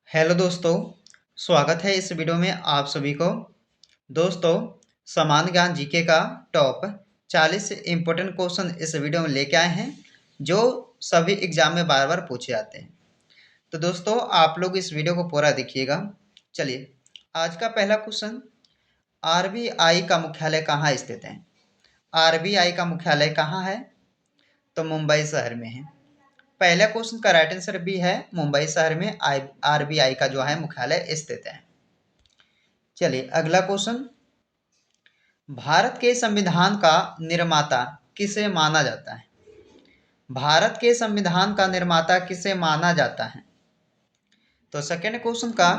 Hello दोस्तों, स्वागत है इस वीडियो में आप सभी को। दोस्तों, सामान्य ज्ञान जीके का टॉप 40 इम्पोर्टेंट क्वेश्चन इस वीडियो में लेके आए हैं जो सभी एग्जाम में बार बार पूछे जाते हैं। तो दोस्तों, आप लोग इस वीडियो को पूरा देखिएगा। चलिए, आज का पहला क्वेश्चन, आरबीआई का मुख्यालय कहाँ स्थित है? आरबीआई का मुख्यालय कहाँ है? तो मुंबई शहर में है। पहले क्वेश्चन का राइट आंसर भी है, मुंबई शहर में आरबीआई का जो है मुख्यालय स्थित है। चलिए अगला क्वेश्चन, भारत के संविधान का निर्माता किसे माना जाता है? भारत के संविधान का निर्माता किसे माना जाता है? तो सेकंड क्वेश्चन का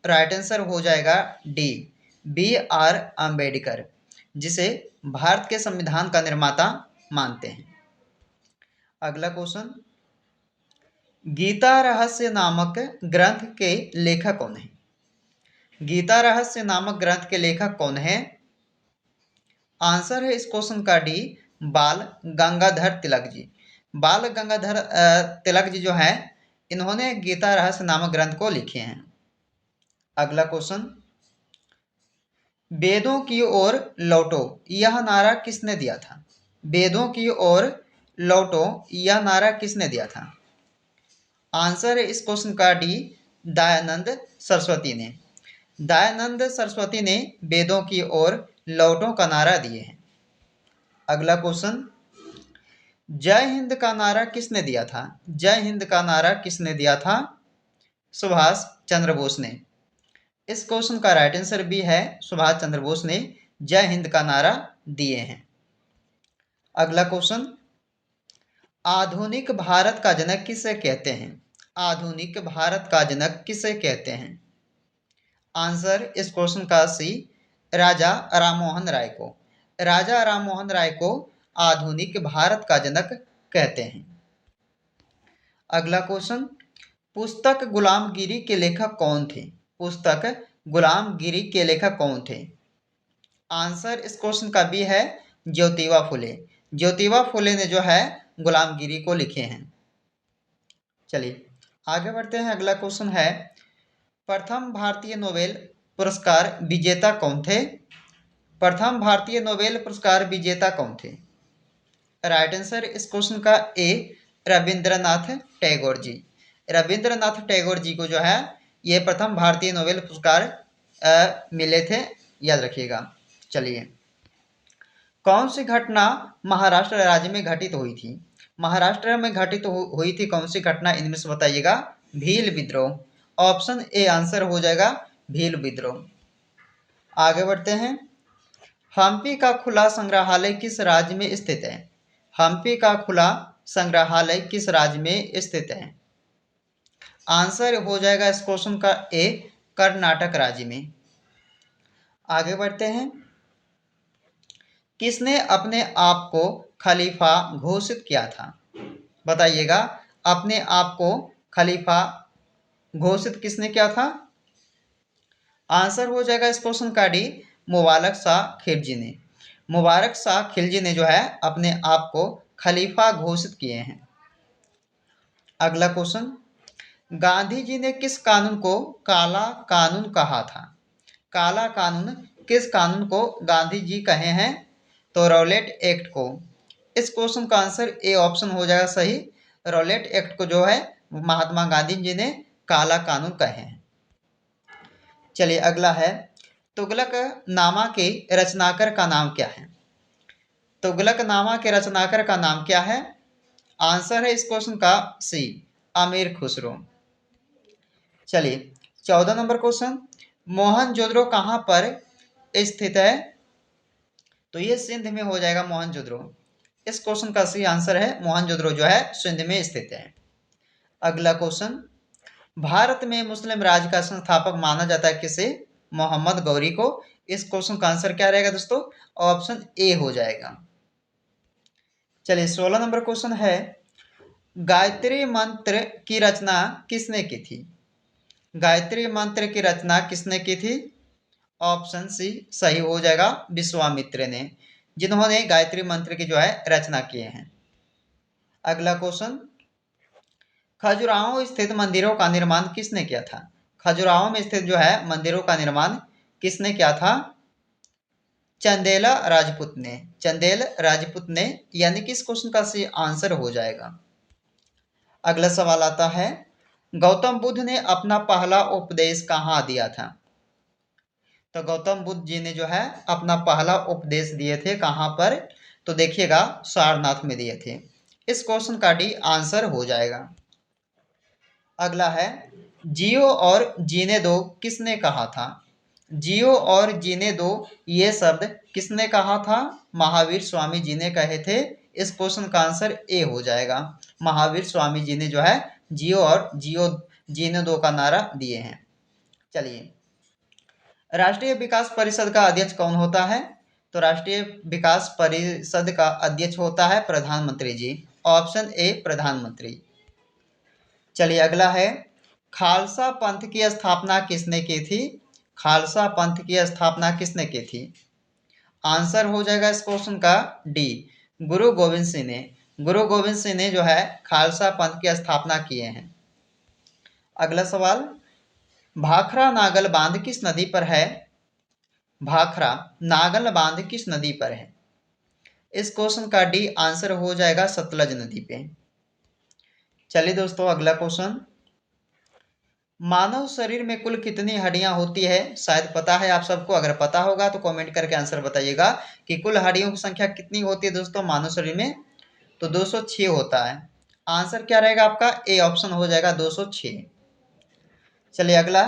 राइट आंसर हो जाएगा डी, बी आर अम्बेडकर, जिसे भारत के संविधान का निर्माता मानते हैं। अगला क्वेश्चन, गीता रहस्य नामक ग्रंथ के लेखक कौन है? गीता रहस्य नामक ग्रंथ के लेखक कौन है? आंसर है इस क्वेश्चन का डी, बाल गंगाधर तिलक जी। बाल गंगाधर तिलक जी जो है, इन्होंने गीता रहस्य नामक ग्रंथ को लिखे हैं। अगला क्वेश्चन, वेदों की ओर लौटो यह नारा किसने दिया था? वेदों की ओर लौटो यह नारा किसने दिया था? आंसर है इस क्वेश्चन का डी, दयानंद सरस्वती ने। दयानंद सरस्वती ने वेदों की ओर लौटो का नारा दिए हैं। अगला क्वेश्चन, जय हिंद का नारा किसने दिया था? जय हिंद का नारा किसने दिया था? सुभाष चंद्र बोस ने। इस क्वेश्चन का राइट आंसर भी है, सुभाष चंद्र बोस ने जय हिंद का नारा दिए हैं। अगला क्वेश्चन, आधुनिक भारत का जनक किसे कहते हैं? आधुनिक भारत का जनक किसे कहते हैं? आंसर इस क्वेश्चन का सी, राजा राममोहन राय को। राजा राममोहन राय को आधुनिक भारत का जनक कहते हैं। अगला क्वेश्चन, पुस्तक गुलामगिरी के लेखक कौन थे? पुस्तक गुलामगिरी के लेखक कौन थे? आंसर इस क्वेश्चन का भी है, ज्योतिबा फुले। ज्योतिबा फुले ने जो है गुलामगिरी को लिखे हैं। चलिए आगे बढ़ते हैं। अगला क्वेश्चन है, प्रथम भारतीय नोबेल पुरस्कार विजेता कौन थे? प्रथम भारतीय नोबेल पुरस्कार विजेता कौन थे? राइट आंसर इस क्वेश्चन का ए, रविंद्रनाथ टैगोर जी। रविंद्रनाथ टैगोर जी को जो है ये प्रथम भारतीय नोबेल पुरस्कार मिले थे, याद रखिएगा। चलिए, कौन सी घटना महाराष्ट्र राज्य में घटित हुई थी? महाराष्ट्र में घटित हुई थी कौन सी घटना, इनमें से बताइएगा। भील विद्रोह। ऑप्शन ए आंसर हो जाएगा, भील विद्रोह। आगे बढ़ते हैं। हम्पी का खुला संग्रहालय किस राज्य में स्थित है? हम्पी का खुला संग्रहालय किस राज्य में स्थित है? आंसर हो जाएगा इस क्वेश्चन का ए, कर्नाटक राज्य में। आगे बढ़ते हैं। किसने अपने आप को खलीफा घोषित किया था? बताइएगा, अपने आप को खलीफा घोषित किसने किया था? आंसर हो जाएगा इस क्वेश्चन का डी, मुबारक शाह खिलजी ने। मुबारक शाह खिलजी ने जो है अपने आप को खलीफा घोषित किए हैं। अगला क्वेश्चन, गांधी जी ने किस कानून को काला कानून कहा था? काला कानून किस कानून को गांधी जी कहे हैं? तो रॉलेट एक्ट को। इस क्वेश्चन का आंसर ए ऑप्शन हो जाएगा सही। रॉलेट एक्ट को जो है महात्मा गांधी जी ने काला कानून कहे हैं। चलिए अगला है, तुगलक नामा के रचनाकार का नाम क्या है? तुगलक नामा के रचनाकार का नाम क्या है? आंसर है इस क्वेश्चन का सी, अमीर खुसरो। चलिए 14 नंबर क्वेश्चन, मोहनजोदड़ो कहाँ पर स्थित है? तो ये सिंध में हो जाएगा मोहनजोदड़ो। इस क्वेश्चन का सही आंसर है, मोहनजोदड़ो जो है सिंध में स्थित है। अगला क्वेश्चन, भारत में मुस्लिम राज का संस्थापक माना जाता है किसे? मोहम्मद गौरी को। इस क्वेश्चन का आंसर क्या रहेगा दोस्तों? ऑप्शन ए हो जाएगा। चलिए 16 नंबर क्वेश्चन है, गायत्री मंत्र की रचना किसने की थी? गायत्री मंत्र की रचना किसने की थी? ऑप्शन सी सही हो जाएगा, विश्वामित्र ने, जिन्होंने गायत्री मंत्र की जो है रचना किए हैं। अगला क्वेश्चन, खजुराहो स्थित मंदिरों का निर्माण किसने किया था? खजुराहो में स्थित जो है मंदिरों का निर्माण किसने किया था? चंदेला राजपूत ने। चंदेल राजपूत ने, यानी कि इस क्वेश्चन का सही आंसर हो जाएगा। अगला सवाल आता है, गौतम बुद्ध ने अपना पहला उपदेश कहाँ दिया था? तो गौतम बुद्ध जी ने जो है अपना पहला उपदेश दिए थे कहाँ पर? तो देखिएगा सारनाथ में दिए थे। इस क्वेश्चन का डी आंसर हो जाएगा। अगला है, जियो और जीने दो किसने कहा था? जियो और जीने दो ये शब्द किसने कहा था? महावीर स्वामी जी ने कहे थे। इस क्वेश्चन का आंसर ए हो जाएगा। महावीर स्वामी जी ने जो है जियो और जियो जीने दो का नारा दिए हैं। चलिए, राष्ट्रीय विकास परिषद का अध्यक्ष कौन होता है? तो राष्ट्रीय विकास परिषद का अध्यक्ष होता है प्रधानमंत्री जी। ऑप्शन ए प्रधानमंत्री। चलिए अगला है, खालसा पंथ की स्थापना किसने की थी? खालसा पंथ की स्थापना किसने की थी? आंसर हो जाएगा इस क्वेश्चन का डी, गुरु गोविंद सिंह ने। गुरु गोविंद सिंह ने जो है खालसा पंथ की स्थापना किए हैं। अगला सवाल, भाखड़ा नागल बांध किस नदी पर है? भाखड़ा नागल बांध किस नदी पर है? इस क्वेश्चन का डी आंसर हो जाएगा सतलज नदी पे। चलिए दोस्तों अगला क्वेश्चन, मानव शरीर में कुल कितनी हड्डियां होती है? शायद पता है आप सबको, अगर पता होगा तो कमेंट करके आंसर बताइएगा कि कुल हड्डियों की संख्या कितनी होती है दोस्तों मानव शरीर में? तो 206 होता है। आंसर क्या रहेगा आपका? ए ऑप्शन हो जाएगा 206। चलिए अगला,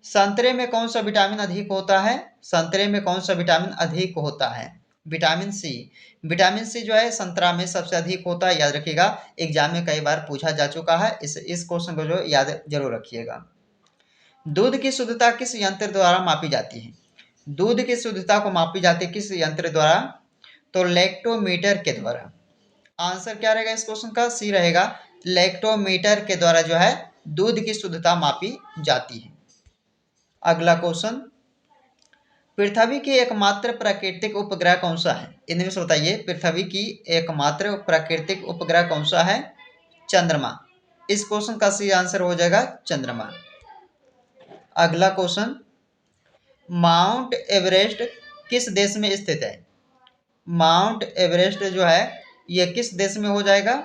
संतरे में कौन सा विटामिन अधिक होता है? संतरे में कौन सा विटामिन अधिक होता है? Vitamin C. विटामिन सी जो है संतरा में सबसे अधिक होता है, याद रखिएगा। एग्जाम में कई बार पूछा जा चुका है, इस क्वेश्चन को जो याद जरूर रखिएगा। दूध की शुद्धता किस यंत्र द्वारा मापी जाती है? दूध की शुद्धता को मापी जाती है किस यंत्र द्वारा? तो लैक्टोमीटर के द्वारा। आंसर क्या रहेगा इस क्वेश्चन का? सी रहेगा, लैक्टोमीटर के द्वारा जो है दूध की शुद्धता मापी जाती है। अगला क्वेश्चन, पृथ्वी की एकमात्र प्राकृतिक उपग्रह कौन सा है? इनमें से बताइए, पृथ्वी की एकमात्र प्राकृतिक उपग्रह कौन सा है? चंद्रमा। इस क्वेश्चन का सही आंसर हो जाएगा चंद्रमा। अगला क्वेश्चन, माउंट एवरेस्ट किस देश में स्थित है? माउंट एवरेस्ट जो है ये किस देश में हो जाएगा?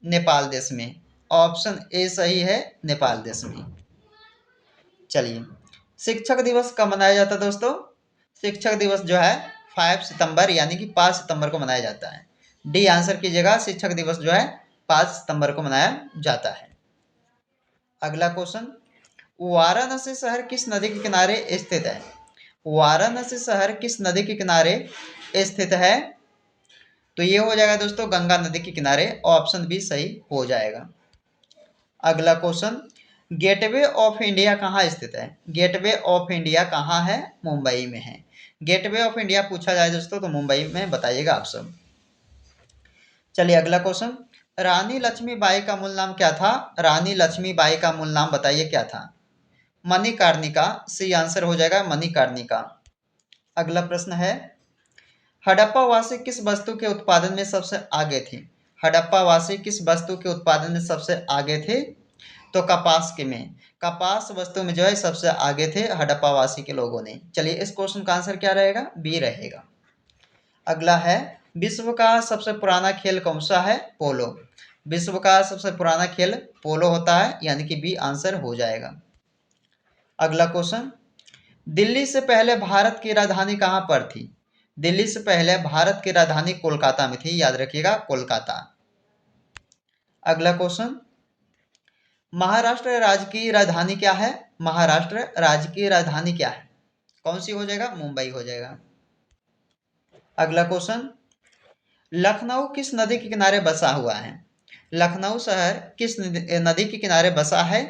नेपाल देश में। ऑप्शन ए सही है, नेपाल देश में। चलिए, शिक्षक दिवस कब मनाया जाता है दोस्तों? शिक्षक दिवस जो है 5 सितंबर यानी कि 5 सितंबर को मनाया जाता है। डी आंसर कीजिएगा, शिक्षक दिवस जो है 5 सितंबर को मनाया जाता है। अगला क्वेश्चन, वाराणसी शहर किस नदी के किनारे स्थित है? वाराणसी शहर किस नदी के किनारे स्थित है? तो ये हो जाएगा दोस्तों गंगा नदी के किनारे। ऑप्शन बी सही हो जाएगा। अगला क्वेश्चन, गेटवे ऑफ इंडिया कहाँ स्थित है? गेटवे ऑफ इंडिया कहाँ है? मुंबई में है। गेटवे ऑफ इंडिया पूछा जाए दोस्तों तो मुंबई में बताइएगा आप सब। चलिए अगला क्वेश्चन, रानी लक्ष्मीबाई का मूल नाम क्या था? रानी लक्ष्मीबाई का मूल नाम बताइए क्या था? मणिकर्णिका। सी आंसर हो जाएगा मणिकर्णिका। अगला प्रश्न है, हड़प्पा वासी किस वस्तु के उत्पादन में सबसे आगे थे? हड़प्पा वासी किस वस्तु के उत्पादन में सबसे आगे थे? तो कपास के में, कपास वस्तु में जो है सबसे आगे थे हड़प्पा वासी के लोगों ने। चलिए इस क्वेश्चन का आंसर क्या रहेगा? बी रहेगा। अगला है, विश्व का सबसे पुराना खेल कौन सा है? पोलो। विश्व का सबसे पुराना खेल पोलो होता है, यानी कि बी आंसर हो जाएगा। अगला क्वेश्चन, दिल्ली से पहले भारत की राजधानी कहाँ पर थी? दिल्ली से पहले भारत की राजधानी कोलकाता में थी, याद रखिएगा कोलकाता। अगला क्वेश्चन, महाराष्ट्र राज्य की राजधानी क्या है? महाराष्ट्र राज्य की राजधानी क्या है? कौन सी हो जाएगा? मुंबई हो जाएगा। अगला क्वेश्चन, लखनऊ किस नदी के किनारे बसा हुआ है? लखनऊ शहर किस नदी के किनारे बसा है?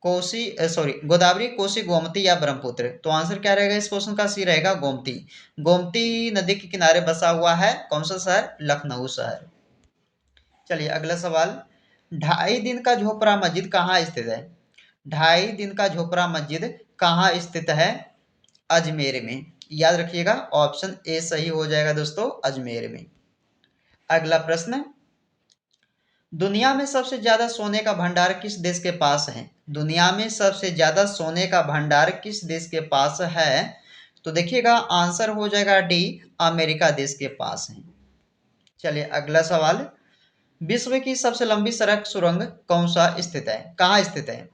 गोदावरी, कोसी, गोमती या ब्रह्मपुत्र? तो आंसर क्या रहेगा इस क्वेश्चन का? सी रहेगा गोमती। गोमती नदी के किनारे बसा हुआ है कौन सा शहर? लखनऊ शहर। चलिए अगला सवाल, 2.5 दिन का झोपड़ा मस्जिद कहाँ स्थित है? 2.5 दिन का झोपड़ा मस्जिद कहाँ स्थित है? अजमेर में। याद रखिएगा ऑप्शन ए सही हो जाएगा दोस्तों, अजमेर में। अगला प्रश्न, दुनिया में सबसे ज्यादा सोने का भंडार किस देश के पास है? दुनिया में सबसे ज्यादा सोने का भंडार किस देश के पास है? तो देखिएगा आंसर हो जाएगा डी, अमेरिका देश के पास है। चलिए अगला सवाल, विश्व की सबसे लंबी सड़क सुरंग कौन सा स्थित है, कहाँ स्थित है?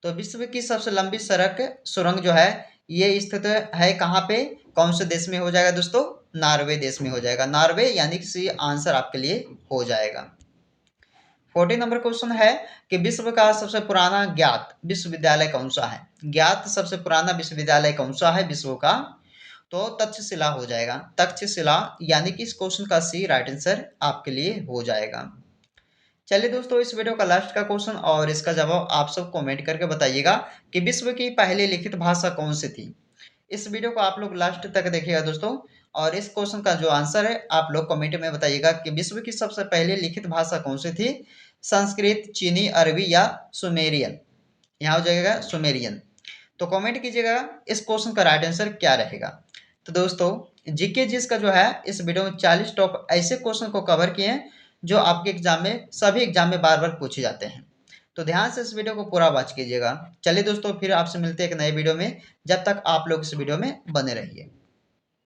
तो विश्व की सबसे लंबी सड़क सुरंग जो है ये स्थित है कहाँ पे, कौन से देश में हो जाएगा दोस्तों? नॉर्वे देश में हो जाएगा। नॉर्वे यानी कि सी आंसर आपके लिए हो जाएगा। 14 नंबर क्वेश्चन है कि विश्व का सबसे पुराना ज्ञात विश्वविद्यालय कौन सा है? ज्ञात सबसे पुराना विश्वविद्यालय कौन सा है विश्व का? तो तक्षशिला हो जाएगा। तक्षशिला यानी कि इस क्वेश्चन का सी राइट आंसर आपके लिए हो जाएगा। चलिए दोस्तों इस वीडियो का लास्ट का क्वेश्चन और इसका जवाब आप सब कमेंट करके बताइएगा कि विश्व की पहली लिखित भाषा कौन सी थी। इस वीडियो को आप लोग लास्ट तक देखिएगा दोस्तों, और इस क्वेश्चन का जो आंसर है आप लोग कमेंट में बताइएगा कि विश्व की सबसे पहले लिखित भाषा कौन सी थी, संस्कृत, चीनी, अरबी या सुमेरियन? यहाँ हो जाएगा सुमेरियन। तो कमेंट कीजिएगा इस क्वेश्चन का राइट आंसर क्या रहेगा। तो दोस्तों जीके जिस का जो है इस वीडियो में 40 टॉप ऐसे क्वेश्चन को कवर किए हैं जो आपके एग्जाम में सभी एग्जाम में बार बार पूछे जाते हैं। तो ध्यान से इस वीडियो को पूरा वॉच कीजिएगा। चलिए दोस्तों फिर आपसे मिलते हैं एक नए वीडियो में, जब तक आप लोग इस वीडियो में बने रहिए।